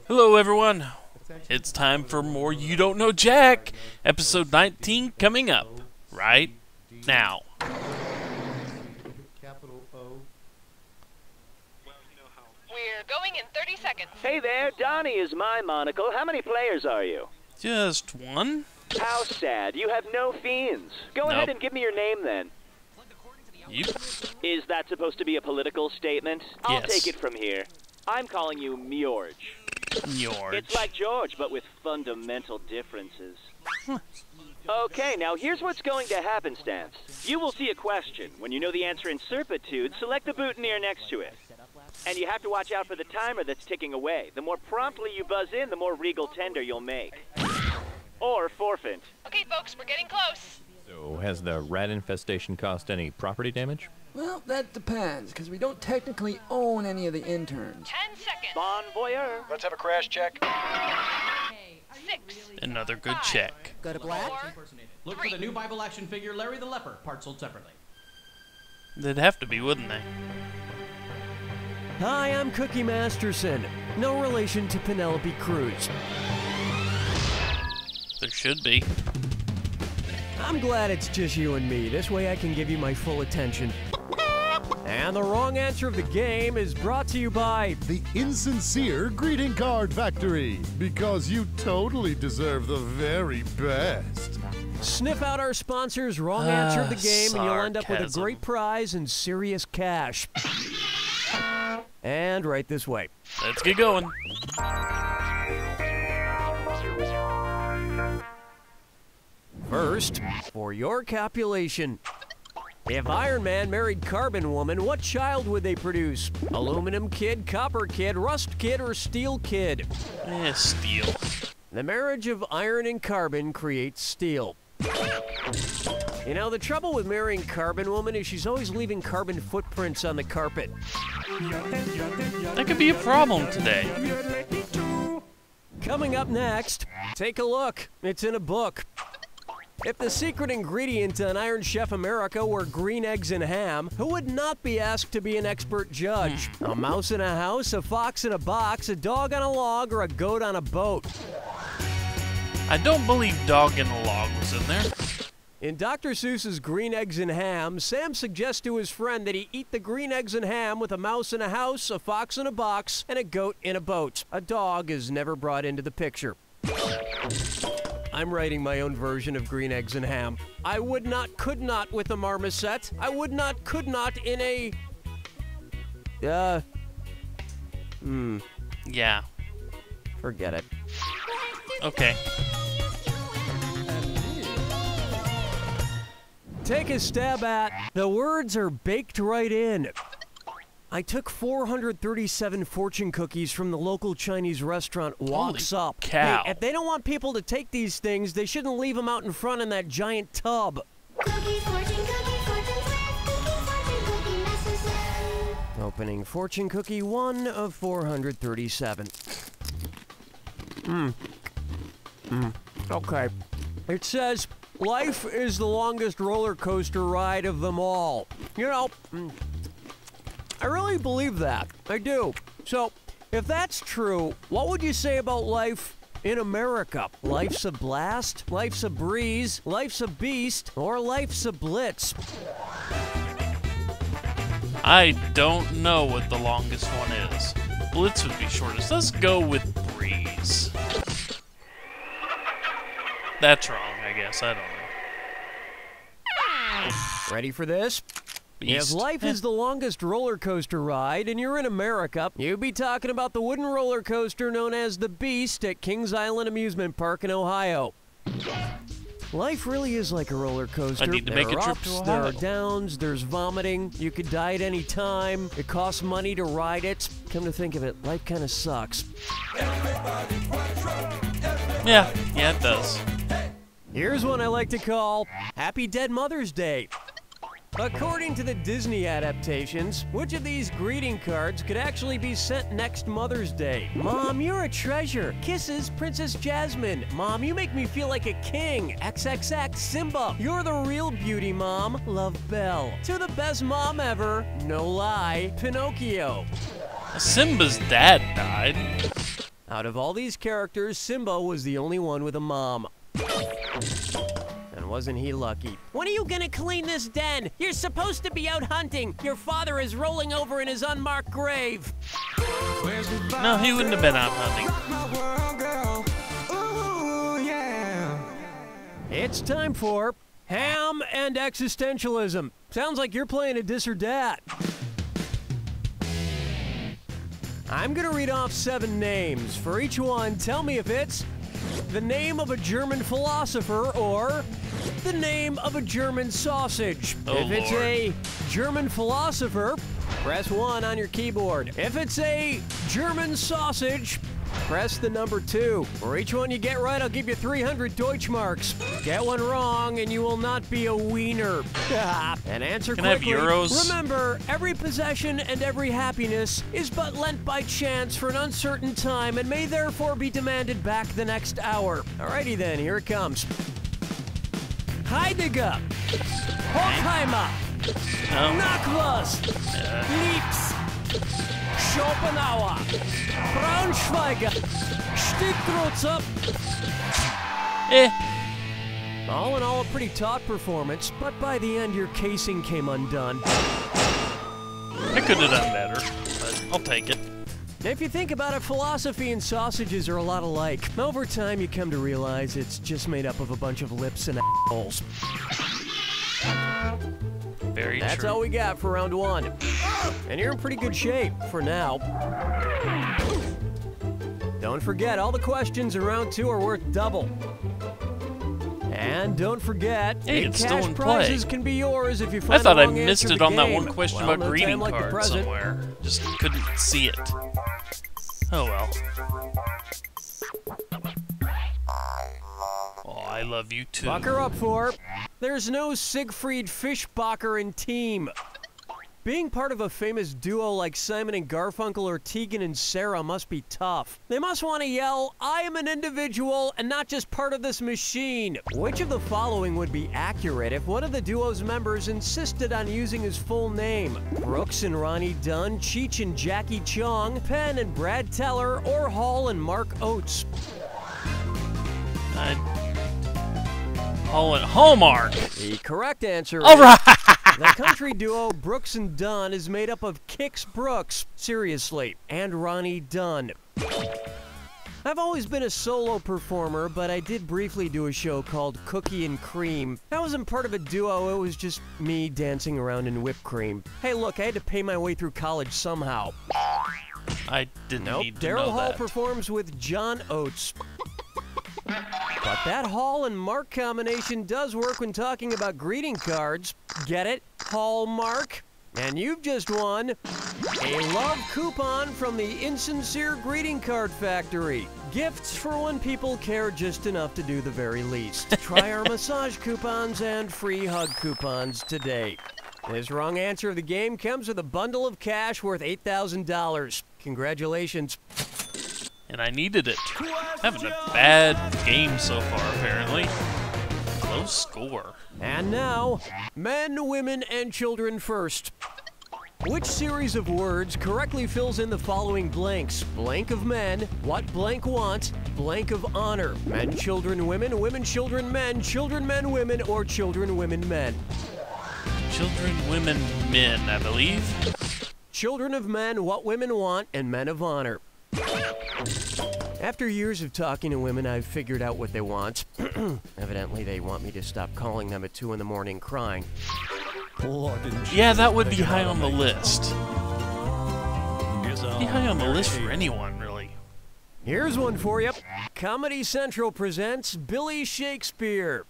Hello everyone, it's time for more You Don't Know Jack, episode 19 coming up right now. We're going in 30 seconds. Hey there, Donnie is my monocle. How many players are you? Just one? How sad. You have no fiends. Go ahead and give me your name then. You? Is that supposed to be a political statement? I'll Yes. take it from here. I'm calling you Mjorge. Mjorge. It's like George, but with fundamental differences. Okay, now here's what's going to happen, Stance. You will see a question. When you know the answer in Serpitude, select the boutonniere next to it. And you have to watch out for the timer that's ticking away. The more promptly you buzz in, the more regal tender you'll make. Or forfeit. Okay, folks, we're getting close. So, has the rat infestation caused any property damage? Well, that depends, because we don't technically own any of the interns. 10 seconds. Bon voyeur. Let's have a crash check. 6. Another good check. Go to black. Look for the new Bible action figure, Larry the Leper, parts sold separately. They'd have to be, wouldn't they? Hi, I'm Cookie Masterson. No relation to Penelope Cruz. There should be. I'm glad it's just you and me. This way I can give you my full attention. And the wrong answer of the game is brought to you by the Insincere Greeting Card Factory, because you totally deserve the very best. Sniff out our sponsor's wrong answer of the game and you'll end up with a sarcasm. great prize and serious cash. And right this way. Let's get going. First, for your calculation. If Iron Man married Carbon Woman, what child would they produce? Aluminum Kid, Copper Kid, Rust Kid, or Steel Kid? Steel. The marriage of iron and carbon creates steel. You know, the trouble with marrying Carbon Woman is she's always leaving carbon footprints on the carpet. That could be a problem today. Coming up next, take a look. It's in a book. If the secret ingredient on Iron Chef America were green eggs and ham, who would not be asked to be an expert judge? A mouse in a house, a fox in a box, a dog on a log, or a goat on a boat? I don't believe dog in the log was in there. In Dr. Seuss's Green Eggs and Ham, Sam suggests to his friend that he eat the green eggs and ham with a mouse in a house, a fox in a box, and a goat in a boat. A dog is never brought into the picture. I'm writing my own version of Green Eggs and Ham. I would not, could not with a marmoset. I would not, could not in a... Yeah. Forget it. Okay. Take a stab at... The words are baked right in. I took 437 fortune cookies from the local Chinese restaurant Walks Holy Up. cow. Hey, if they don't want people to take these things, they shouldn't leave them out in front in that giant tub. Opening fortune cookie 1 of 437. Okay. It says, life is the longest roller coaster ride of them all. You know, I really believe that. I do. So, if that's true, what would you say about life in America? Life's a blast, life's a breeze, life's a beast, or life's a blitz? I don't know what the longest one is. Blitz would be shortest. Let's go with breeze. That's wrong, I guess. I don't know. Ready for this? Beast. If life is the longest roller coaster ride and you're in America, you'd be talking about the wooden roller coaster known as the Beast at Kings Island Amusement Park in Ohio. Life really is like a roller coaster. I need to make a There are trip to ups, Ohio. there are downs, there's vomiting, you could die at any time, it costs money to ride it. Come to think of it, life kind of sucks. Yeah, it does. Here's one I like to call Happy Dead Mother's Day. According to the Disney adaptations, which of these greeting cards could actually be sent next Mother's Day? Mom, you're a treasure. Kisses, Princess Jasmine. Mom, you make me feel like a king. XXX, Simba. You're the real beauty, Mom. Love, Belle. To the best mom ever, no lie, Pinocchio. Simba's dad died. Out of all these characters, Simba was the only one with a mom. And wasn't he lucky? When are you gonna clean this den? You're supposed to be out hunting. Your father is rolling over in his unmarked grave. No, he wouldn't have been out hunting. It's time for Ham and Existentialism. Sounds like you're playing a dis or dat. I'm gonna read off 7 names. For each one, tell me if it's the name of a German philosopher or the name of a German sausage. Oh, if it's Lord. a German philosopher, press 1 on your keyboard. If it's a German sausage, press the number 2. For each one you get right, I'll give you 300 Deutschmarks. Get one wrong, and you will not be a wiener. And answer Can I have quickly. euros? Remember, every possession and every happiness is but lent by chance for an uncertain time and may therefore be demanded back the next hour. Alrighty then, here it comes. Heidegger, Horkheimer, No. Nachlass, Leaps, Schopenhauer, Braunschweiger, Stiegkreuzer. All in all, a pretty taut performance, but by the end, your casing came undone. I could have done better, but I'll take it. If you think about it, philosophy and sausages are a lot alike. Over time, you come to realize it's just made up of a bunch of lips and assholes. Very That's true. all we got for round 1. And you're in pretty good shape for now. Don't forget, all the questions in round 2 are worth double. And don't forget, Hey, big it's still cash in play. prizes can be yours if you I find thought the I wrong missed answer it to on the that game. one question Well, about no greeting time like the cards present. somewhere. Just couldn't see it. Oh well. Oh, I love you too. Bucker up for. There's no Siegfried FISCHBACHER in team. Being part of a famous duo like Simon and Garfunkel or Tegan and Sarah must be tough. They must want to yell, "I am an individual and not just part of this machine." Which of the following would be accurate if one of the duo's members insisted on using his full name? Brooks and Ronnie Dunn, Cheech and Jackie Chong, Penn and Brad Teller, or Hall and Mark Oates? Hallmark. The correct answer All is... right. The country duo Brooks and Dunn is made up of Kix Brooks, seriously, and Ronnie Dunn. I've always been a solo performer, but I did briefly do a show called Cookie and Cream. I wasn't part of a duo, it was just me dancing around in whipped cream. Hey look, I had to pay my way through college somehow. I didn't need to Daryl know Hall that. performs with John Oates. But that Hall and Mark combination does work when talking about greeting cards. Get it? Hallmark? And you've just won a love coupon from the Insincere Greeting Card Factory. Gifts for when people care just enough to do the very least. Try our massage coupons and free hug coupons today. This wrong answer of the game comes with a bundle of cash worth $8,000. Congratulations. And I needed it. Having a bad game so far, apparently. Low score. And now, men, women, and children first. Which series of words correctly fills in the following blanks? Blank of men, what blank want, blank of honor. Men, children, women, women, children, men, women, or children, women, men. Children, women, men, I believe. Children of men, what women want, and men of honor. After years of talking to women, I've figured out what they want. Evidently, they want me to stop calling them at 2 in the morning crying. Yeah, that would be high on the list. Be high on the list for anyone, really. Here's one for you. Comedy Central presents Billy Shakespeare.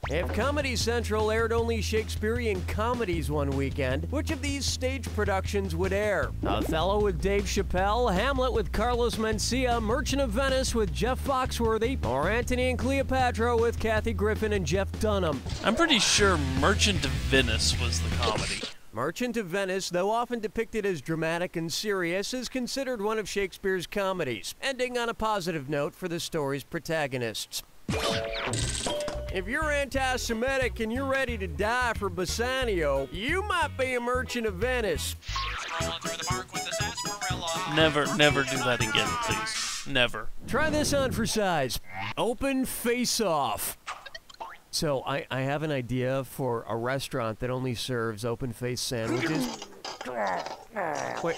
If Comedy Central aired only Shakespearean comedies one weekend, which of these stage productions would air? Othello with Dave Chappelle, Hamlet with Carlos Mencia, Merchant of Venice with Jeff Foxworthy, or Antony and Cleopatra with Kathy Griffin and Jeff Dunham? I'm pretty sure Merchant of Venice was the comedy. Merchant of Venice, though often depicted as dramatic and serious, is considered one of Shakespeare's comedies, ending on a positive note for the story's protagonists. If you're anti-Semitic and you're ready to die for Bassanio, you might be a Merchant of Venice. Never do that again, please. Never. Try this on for size. Open face-off. So, I have an idea for a restaurant that only serves open-face sandwiches. Wait,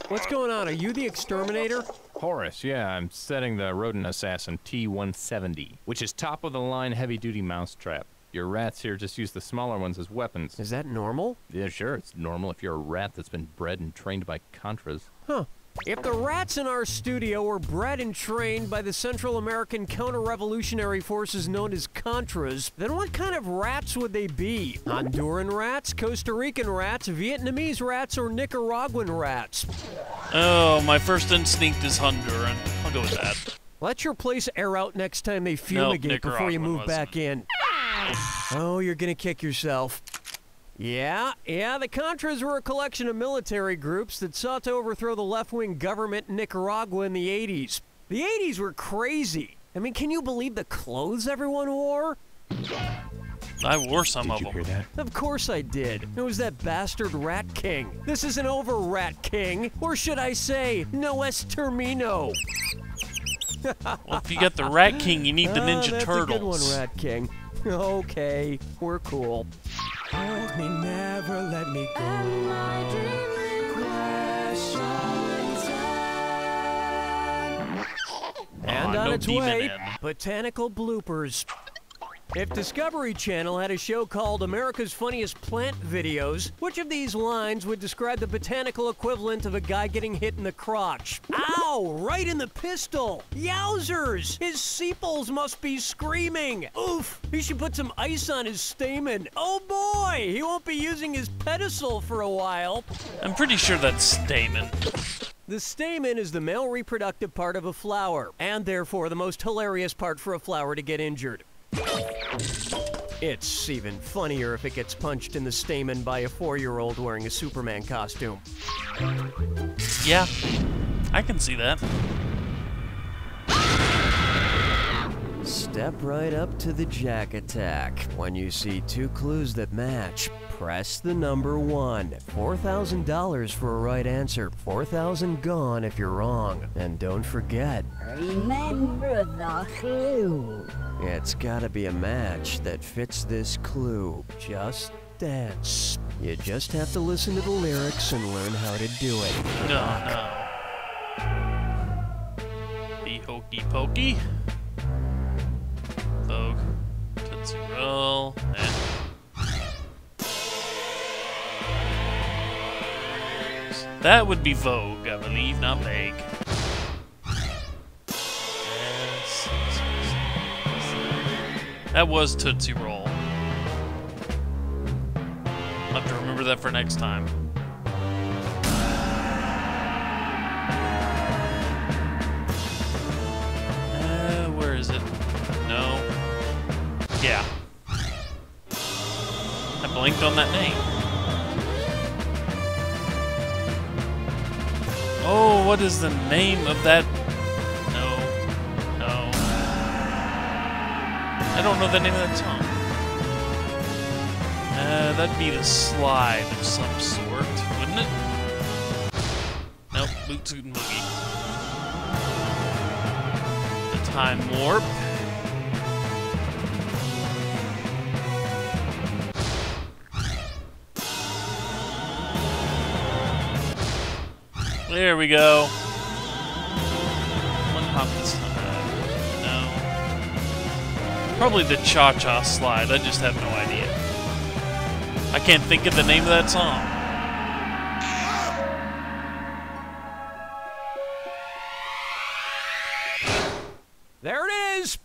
what's going on? Are you the exterminator? Horace, yeah, I'm setting the rodent assassin T-170, which is top-of-the-line heavy-duty mousetrap. Your rats here just use the smaller ones as weapons. Is that normal? Yeah, sure, it's normal if you're a rat that's been bred and trained by Contras. Huh. If the rats in our studio were bred and trained by the Central American counter-revolutionary forces known as Contras, then what kind of rats would they be? Honduran rats, Costa Rican rats, Vietnamese rats, or Nicaraguan rats? Oh, my first instinct is Honduran. I'll go with that. Let your place air out next time they fumigate before you move back in. Oh, you're gonna kick yourself. Yeah, the Contras were a collection of military groups that sought to overthrow the left-wing government in Nicaragua in the 80s. The 80s were crazy. I mean, can you believe the clothes everyone wore? I wore some of Did you them. hear that? Of course I did. It was that bastard Rat King. This isn't over, Rat King. Or should I say, no es termino. Well, if you got the Rat King, you need the Ninja that's Turtles. a good one, Rat King. Okay, we're cool. Hold me, never let me go. And on no its demon way, in. botanical bloopers. If Discovery Channel had a show called America's Funniest Plant Videos, which of these lines would describe the botanical equivalent of a guy getting hit in the crotch? Ow! Right in the pistol! Yowzers! His sepals must be screaming! Oof! He should put some ice on his stamen. Oh boy! He won't be using his pedicel for a while. I'm pretty sure that's stamen. The stamen is the male reproductive part of a flower, and therefore the most hilarious part for a flower to get injured. It's even funnier if it gets punched in the stamen by a 4-year-old wearing a Superman costume. Yeah, I can see that. Step right up to the Jack Attack. When you see 2 clues that match, press the number 1. $4,000 for a right answer. $4,000 gone if you're wrong. And don't forget, remember the clue. It's gotta be a match that fits this clue. Just dance. You just have to listen to the lyrics and learn how to do it. Oh, no. Be hokey pokey. Vogue. Tootsie Roll. That would be Vogue, I believe, not Vague. Yes. That was Tootsie Roll. I'll have to remember that for next time. Where is it? No. Yeah. I blinked on that name. Oh, what is the name of that? No. I don't know the name of that song. That'd be the Slide of some sort, wouldn't it? Nope, Boot Suit and Boogie. The Time Warp. There we go. One hop this time. No. Probably the Cha-Cha Slide. I just have no idea. I can't think of the name of that song. There it is!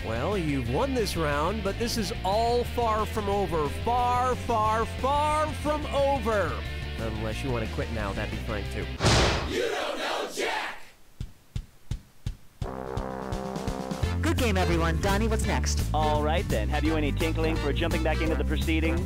Well, you've won this round, but this is all far from over. Far, far, far from over. Unless you want to quit now, that'd be fine too. You don't know Jack! Good game, everyone. Donnie, what's next? All right, then. Have you any tinkling for jumping back into the proceedings?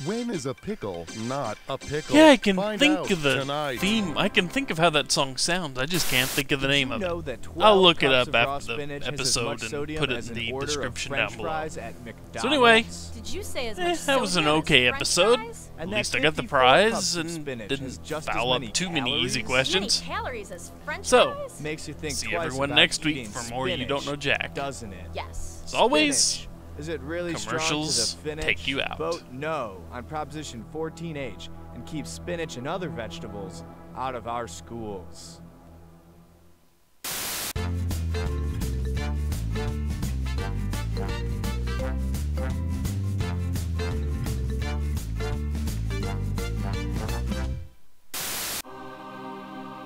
When is a pickle not a pickle? Yeah, I can Find think out of the tonight. theme. I can think of how that song sounds. I just can't think of the name of know it. that 12 I'll look it cups up of raw after the spinach has as episode much and sodium put it as in an the order of description French down below. fries at McDonald's? So anyway, Did you say as much that was an sodium as okay French episode. fries? At least I got the prize and didn't foul up too many easy questions. Calories as French So, fries? Makes you think see twice everyone about next week eating for more You Don't Know Jack. Doesn't it? Yes. As always, Spinach. Is it really commercials strong to the finish? take you out. Vote no on Proposition 14H and keep spinach and other vegetables out of our schools.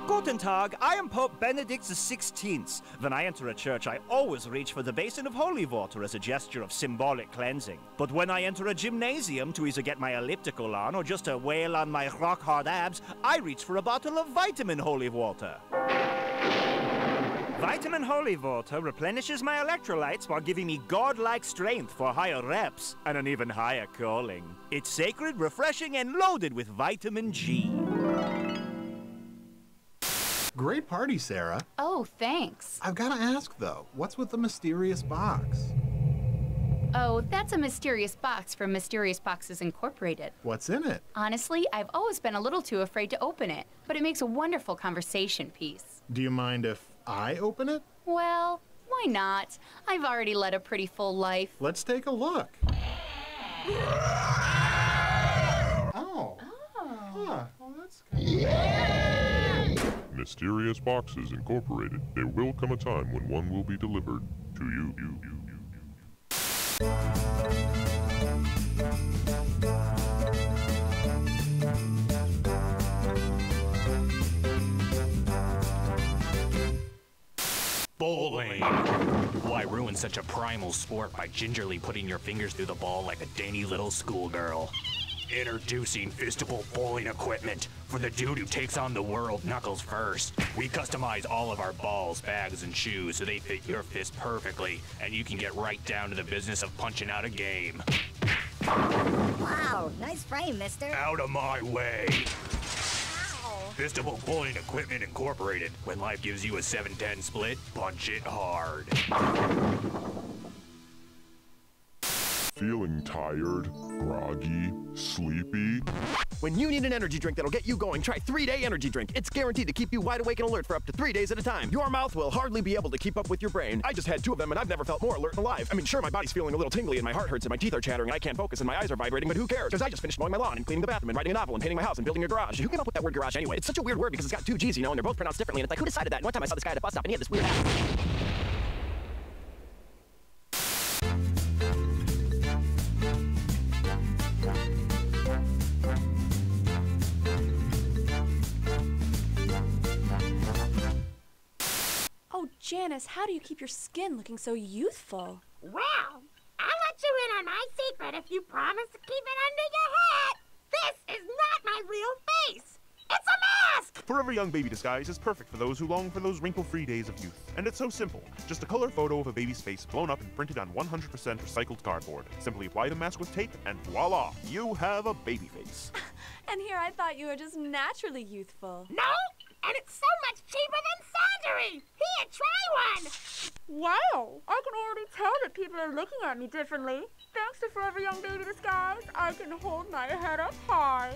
Guten Tag, I am Pope Benedict XVI. When I enter a church, I always reach for the basin of holy water as a gesture of symbolic cleansing. But when I enter a gymnasium to either get my elliptical on or just to wail on my rock-hard abs, I reach for a bottle of vitamin holy water. Vitamin holy water replenishes my electrolytes while giving me godlike strength for higher reps and an even higher calling. It's sacred, refreshing, and loaded with vitamin G. Great party, Sarah. Oh, thanks. I've got to ask, though, what's with the mysterious box? Oh, that's a mysterious box from Mysterious Boxes Incorporated. What's in it? Honestly, I've always been a little too afraid to open it, but it makes a wonderful conversation piece. Do you mind if I open it? Well, why not? I've already led a pretty full life. Let's take a look. Oh. Huh. Well, that's Mysterious Boxes Incorporated. There will come a time when one will be delivered to you. Bowling! Why ruin such a primal sport by gingerly putting your fingers through the ball like a dainty little schoolgirl? Introducing Fistable bowling equipment for the dude who takes on the world knuckles first. We customize all of our balls, bags, and shoes so they fit your fist perfectly, and you can get right down to the business of punching out a game. Wow, nice frame, mister. Out of my way! Fistable Bowling Equipment Incorporated. When life gives you a 7-10 split, punch it hard. Feeling tired, groggy, sleepy? When you need an energy drink that'll get you going, try 3-Day Energy Drink. It's guaranteed to keep you wide awake and alert for up to 3 days at a time. Your mouth will hardly be able to keep up with your brain. I just had 2 of them and I've never felt more alert and alive. I mean, sure, my body's feeling a little tingly and my heart hurts and my teeth are chattering and I can't focus and my eyes are vibrating, but who cares? Because I just finished mowing my lawn and cleaning the bathroom and writing a novel and painting my house and building a garage. Who came up with that word garage anyway? It's such a weird word because it's got 2 G's, you know, and they're both pronounced differently, and it's like, who decided that? And one time I saw this guy at a bus stop and he had this weird hat. Oh, Janice, how do you keep your skin looking so youthful? Well, I'll let you in on my secret if you promise to keep it under your hat. This is not my real face. It's a mask! Forever Young Baby Disguise is perfect for those who long for those wrinkle-free days of youth. And it's so simple. Just a color photo of a baby's face blown up and printed on 100% recycled cardboard. Simply apply the mask with tape and voila, you have a baby face. And here I thought you were just naturally youthful. No, and it's so much cheaper than surgery. Here, try one. Wow, I can already tell that people are looking at me differently. Thanks to Forever Young Baby Disguise, I can hold my head up high.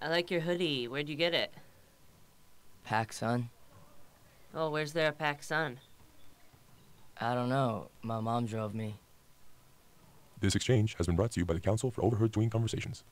I like your hoodie. Where'd you get it? PacSun. Oh, where's there a PacSun? I don't know. My mom drove me. This exchange has been brought to you by the Council for Overheard Tween Conversations.